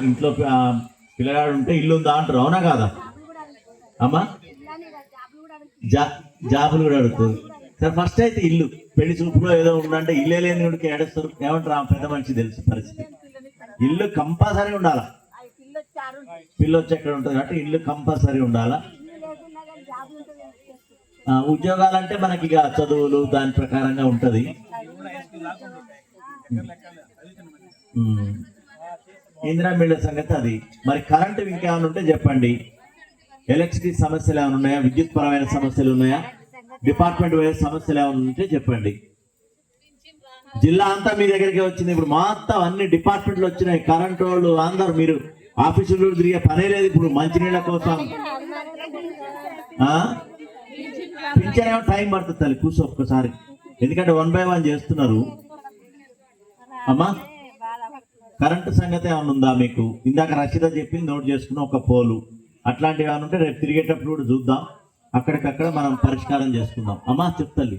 ఇంట్లో పిల్లగాడు ఉంటే ఇల్లు ఉందా అంటారు, అవునా కాదా అమ్మా? జాబులు కూడా అడుగుతుంది. సరే ఫస్ట్ అయితే ఇల్లు, పెళ్లి చూపులో ఏదో ఉందంటే ఇల్లే లేని వాడికి ఏడుస్తారు. ఏమంటారు ఆ పెద్ద మనిషి తెలుసు పరిస్థితి. ఇల్లు కంపల్సరీ ఉండాలా, పిల్ల వచ్చి ఎక్కడ ఉంటుంది కాబట్టి ఇల్లు కంపల్సరీ ఉండాలా. ఉద్యోగాలంటే మనకి ఇక చదువులు దాని ప్రకారంగా ఉంటది. ఇందిరా మిల్ల సంగతి అది. మరి కరెంటు ఇంకేమైనా ఉంటే చెప్పండి. ఎలక్ట్రిసిటీ సమస్యలు ఏమైనా ఉన్నాయా, విద్యుత్ పరమైన సమస్యలు ఉన్నాయా, డిపార్ట్మెంట్ వైజ్ సమస్యలు ఏమైనా ఉంటే చెప్పండి. జిల్లా అంతా మీ దగ్గరికి వచ్చింది. ఇప్పుడు మొత్తం అన్ని డిపార్ట్మెంట్లు వచ్చినాయి. కరెంట్ వాళ్ళు అందరు, మీరు ఆఫీసులు తిరిగే పనే లేదు. ఇప్పుడు మంచినీళ్ళ కోసం పింఛన్ ఏమో టైం పడుతుంది తల్లి, కూర్చో ఒక్కసారి, ఎందుకంటే 1 by 1 చేస్తున్నారు అమ్మా. కరెంటు సంగతి ఏమైనా ఉందా మీకు? ఇందాక రషీద చెప్పింది నోట్ చేసుకున్న ఒక పోలు, అట్లాంటివి ఏమైనా ఉంటే రేపు తిరిగేటప్పుడు కూడా చూద్దాం, అక్కడికక్కడ మనం పరిష్కారం చేసుకుందాం అమ్మా. చెప్తాలి.